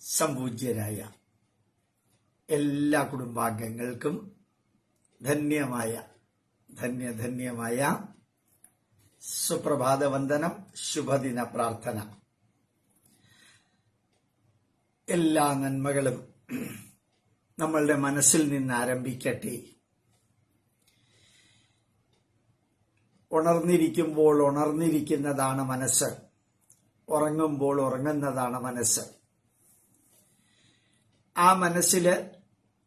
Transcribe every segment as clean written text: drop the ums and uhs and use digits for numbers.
സംപൂജ്യരായ എല്ലാ കുടുംബാംഗങ്ങൾക്കും ധന്യമായ സുപ്രഭാത വന്ദനം, ശുഭദിന പ്രാർത്ഥന. എല്ലാ നന്മകളും നമ്മളുടെ മനസ്സിൽ നിന്ന് ആരംഭിക്കട്ടെ. ഉണർന്നിരിക്കുമ്പോൾ ഉണർന്നിരിക്കുന്നതാണ് മനസ്സ്, ഉറങ്ങുമ്പോൾ ഉറങ്ങുന്നതാണ് മനസ്സ്. ആ മനസ്സില്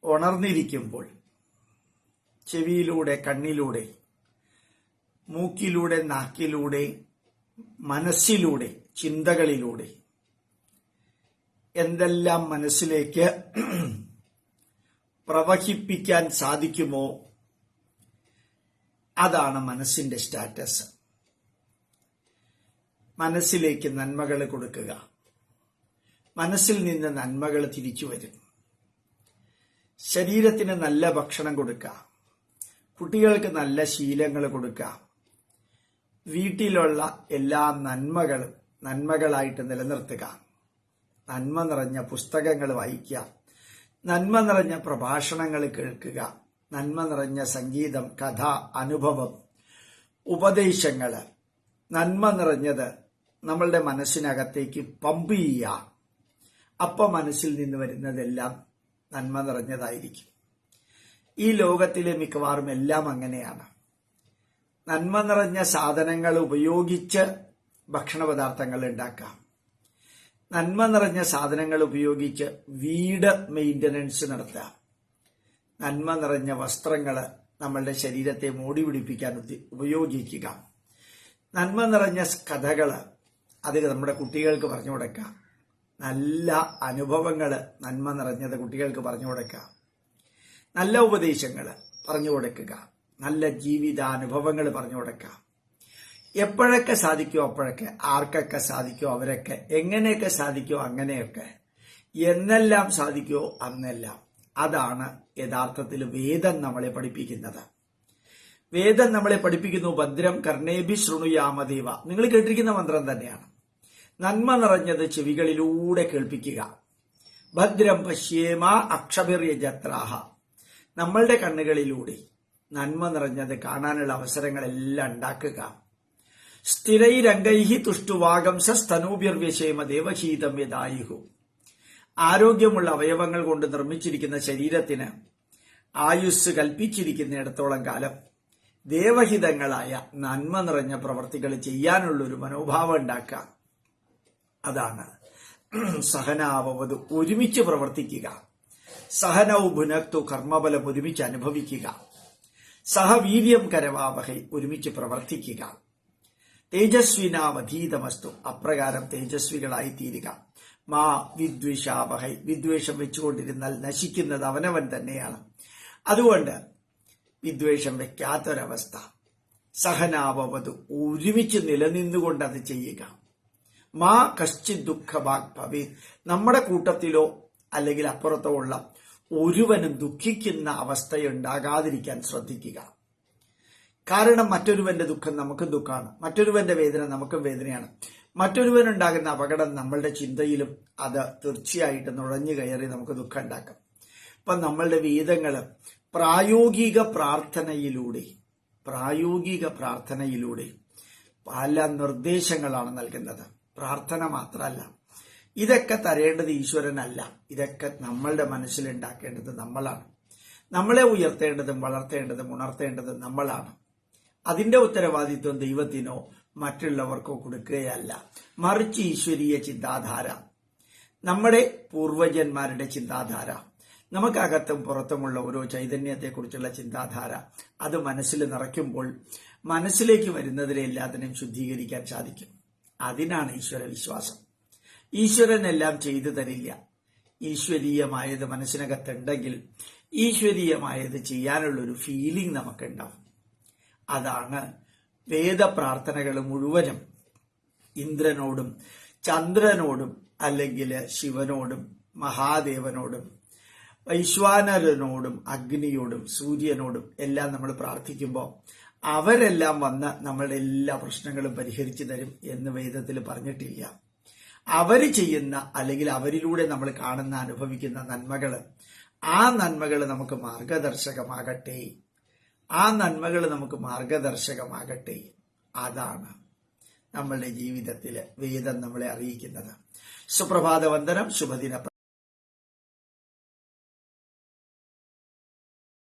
ഉണർന്നിരിക്കുമ്പോൾ ചെവിയിലൂടെ, കണ്ണിലൂടെ, മൂക്കിലൂടെ, നാക്കിലൂടെ, മനസ്സിലൂടെ, ചിന്തകളിലൂടെ എന്തെല്ലാം മനസ്സിലേക്ക് പ്രവഹിപ്പിക്കാൻ സാധിക്കുമോ അതാണ് മനസ്സിന്റെ സ്റ്റാറ്റസ്. മനസ്സിലേക്ക് നന്മകൾ കൊടുക്കുക, മനസ്സിൽ നിന്ന് നന്മകൾ തിരിച്ചു വരും. ശരീരത്തിന് നല്ല ഭക്ഷണം കൊടുക്കുക, കുട്ടികൾക്ക് നല്ല ശീലങ്ങൾ കൊടുക്കുക, വീട്ടിലുള്ള എല്ലാ നന്മകളും നന്മകളായിട്ട് നിലനിർത്തുക, നന്മ നിറഞ്ഞ പുസ്തകങ്ങൾ വായിക്കുക, നന്മ നിറഞ്ഞ പ്രഭാഷണങ്ങൾ കേൾക്കുക, നന്മ നിറഞ്ഞ സംഗീതം, കഥ, അനുഭവം, ഉപദേശങ്ങൾ, നന്മ നിറഞ്ഞത് നമ്മളുടെ മനസ്സിനകത്തേക്ക് പമ്പ് ചെയ്യുക. അപ്പം മനസ്സിൽ നിന്ന് വരുന്നതെല്ലാം നന്മ നിറഞ്ഞതായിരിക്കും. ഈ ലോകത്തിലെ മിക്കവാറും എല്ലാം അങ്ങനെയാണ്. നന്മ നിറഞ്ഞ സാധനങ്ങൾ ഉപയോഗിച്ച് ഭക്ഷണ പദാർത്ഥങ്ങൾ ഉണ്ടാക്കാം, നന്മ നിറഞ്ഞ സാധനങ്ങൾ ഉപയോഗിച്ച് വീട് മെയിൻ്റനൻസ് നടത്താം, നന്മ നിറഞ്ഞ വസ്ത്രങ്ങൾ നമ്മളുടെ ശരീരത്തെ മോടി പിടിപ്പിക്കാൻ ഉപയോഗിക്കുക, നന്മ നിറഞ്ഞ കഥകൾ അത് നമ്മുടെ കുട്ടികൾക്ക് പറഞ്ഞു കൊടുക്കാം, നല്ല അനുഭവങ്ങൾ നന്മ നിറഞ്ഞത് കുട്ടികൾക്ക് പറഞ്ഞു കൊടുക്കുക, നല്ല ഉപദേശങ്ങൾ പറഞ്ഞു കൊടുക്കുക, നല്ല ജീവിതാനുഭവങ്ങൾ പറഞ്ഞു കൊടുക്കുക. എപ്പോഴൊക്കെ സാധിക്കുമോ അപ്പോഴൊക്കെ, ആർക്കൊക്കെ സാധിക്കുമോ അവരൊക്കെ, എങ്ങനെയൊക്കെ സാധിക്കുമോ അങ്ങനെയൊക്കെ, എന്നെല്ലാം സാധിക്കുമോ അന്നെല്ലാം. അതാണ് യഥാർത്ഥത്തിൽ വേദം നമ്മളെ പഠിപ്പിക്കുന്നത്. വേദം നമ്മളെ പഠിപ്പിക്കുന്നു, ഭദ്രം കർണേഭി ശൃണുയാമദേവ. നിങ്ങൾ കേട്ടിരിക്കുന്ന മന്ത്രം തന്നെയാണ്. നന്മ നിറഞ്ഞത് ചെവികളിലൂടെ കേൾപ്പിക്കുക. ഭദ്രം പശ്യേമ അക്ഷഭിർയജത്രാഹ. നമ്മളുടെ കണ്ണുകളിലൂടെ നന്മ നിറഞ്ഞത് കാണാനുള്ള അവസരങ്ങളെല്ലാം ഉണ്ടാക്കുക. സ്ഥിരൈരംഗൈഹി തുഷ്ടുവാഗംസ സ്തനൂഭിർവ്യശേമ ദേവഹീതം യദായുഹു. ആരോഗ്യമുള്ള അവയവങ്ങൾ കൊണ്ട് നിർമ്മിച്ചിരിക്കുന്ന ശരീരത്തിന് ആയുസ് കൽപ്പിച്ചിരിക്കുന്നിടത്തോളം കാലം ദേവഹിതങ്ങളായ നന്മ നിറഞ്ഞ പ്രവർത്തികൾ ചെയ്യാനുള്ളൊരു മനോഭാവം ഉണ്ടാക്കുക. അതാണ് സഹനാവവത്, ഒരുമിച്ച് പ്രവർത്തിക്കുക. സഹനൗ ഭുനക്തു, കർമ്മബലം ഒരുമിച്ച് അനുഭവിക്കുക. സഹവീര്യം കരവാവഹൈ, ഒരുമിച്ച് പ്രവർത്തിക്കുക. തേജസ്വിനാവധീതമസ്തു, അപ്രകാരം തേജസ്വികളായി തീരുക. മാ വിദ്വേഷാവഹൈ, വിദ്വേഷം വെച്ചുകൊണ്ടിരുന്നാൽ നശിക്കുന്നത് അവനവൻ തന്നെയാണ്. അതുകൊണ്ട് വിദ്വേഷം വെക്കാത്തൊരവസ്ഥ. സഹനാവവത്, ഒരുമിച്ച് നിലനിന്നുകൊണ്ട് അത് ചെയ്യുക. മാ കശ്ചിത് ദുഃഖഭാഗ് ഭവേത്, നമ്മുടെ കൂട്ടത്തിലോ അല്ലെങ്കിൽ അപ്പുറത്തോ ഉള്ള ഒരുവനും ദുഃഖിക്കുന്ന അവസ്ഥയുണ്ടാകാതിരിക്കാൻ ശ്രദ്ധിക്കുക. കാരണം മറ്റൊരുവന്റെ ദുഃഖം നമുക്കും ദുഃഖമാണ്, മറ്റൊരുവന്റെ വേദന നമുക്കും വേദനയാണ്. മറ്റൊരുവനുണ്ടാകുന്ന അപകടം നമ്മളുടെ ചിന്തയിലും അത് തീർച്ചയായിട്ടും നുഴഞ്ഞു കയറി നമുക്ക് ദുഃഖം ഉണ്ടാക്കും. അപ്പൊ നമ്മളുടെ വേദങ്ങൾ പ്രായോഗിക പ്രാർത്ഥനയിലൂടെ പല നിർദ്ദേശങ്ങളാണ് നൽകുന്നത്. പ്രാർത്ഥന മാത്രമല്ല, ഇതൊക്കെ തരേണ്ടത് ഈശ്വരനല്ല, ഇതൊക്കെ നമ്മളുടെ മനസ്സിലുണ്ടാക്കേണ്ടത് നമ്മളാണ്. നമ്മളെ ഉയർത്തേണ്ടതും വളർത്തേണ്ടതും ഉണർത്തേണ്ടതും നമ്മളാണ്. അതിന്റെ ഉത്തരവാദിത്വം ദൈവത്തിനോ മറ്റുള്ളവർക്കോ കൊടുക്കുകയല്ല, മറിച്ച് ഈശ്വരീയ ചിന്താധാര, നമ്മുടെ പൂർവജന്മാരുടെ ചിന്താധാര, നമുക്കകത്തും പുറത്തുമുള്ള ഓരോ ചൈതന്യത്തെക്കുറിച്ചുള്ള ചിന്താധാര, അത് മനസ്സിൽ നിറയ്ക്കുമ്പോൾ മനസ്സിലേക്ക് വരുന്നതിനെ എല്ലാത്തിനും ശുദ്ധീകരിക്കാൻ സാധിക്കും. അതിനാണ് ഈശ്വര വിശ്വാസം. ഈശ്വരൻ എല്ലാം ചെയ്തു തരില്ല. ഈശ്വരീയമായത് മനസ്സിനകത്തുണ്ടെങ്കിൽ ഈശ്വരീയമായത് ചെയ്യാനുള്ളൊരു ഫീലിംഗ് നമുക്കുണ്ടാവും. അതാണ് വേദപ്രാർത്ഥനകൾ മുഴുവനും ഇന്ദ്രനോടും ചന്ദ്രനോടും അല്ലെങ്കിൽ ശിവനോടും മഹാദേവനോടും വൈശ്വാനരനോടും അഗ്നിയോടും സൂര്യനോടും എല്ലാം നമ്മൾ പ്രാർത്ഥിക്കുമ്പോൾ അവരെല്ലാം വന്ന് നമ്മളുടെ എല്ലാ പ്രശ്നങ്ങളും പരിഹരിച്ചു തരും എന്ന് വേദത്തിൽ പറഞ്ഞിട്ടില്ല. അവര് ചെയ്യുന്ന അല്ലെങ്കിൽ അവരിലൂടെ നമ്മൾ കാണുന്ന അനുഭവിക്കുന്ന നന്മകൾ, ആ നന്മകൾ നമുക്ക് മാർഗദർശകമാകട്ടെ. ആ നന്മകൾ നമുക്ക് മാർഗദർശകമാകട്ടെ. അതാണ് നമ്മളുടെ ജീവിതത്തിൽ വേദം നമ്മളെ അറിയിക്കുന്നത്. സുപ്രഭാത വന്ദനം. ശുഭദിന.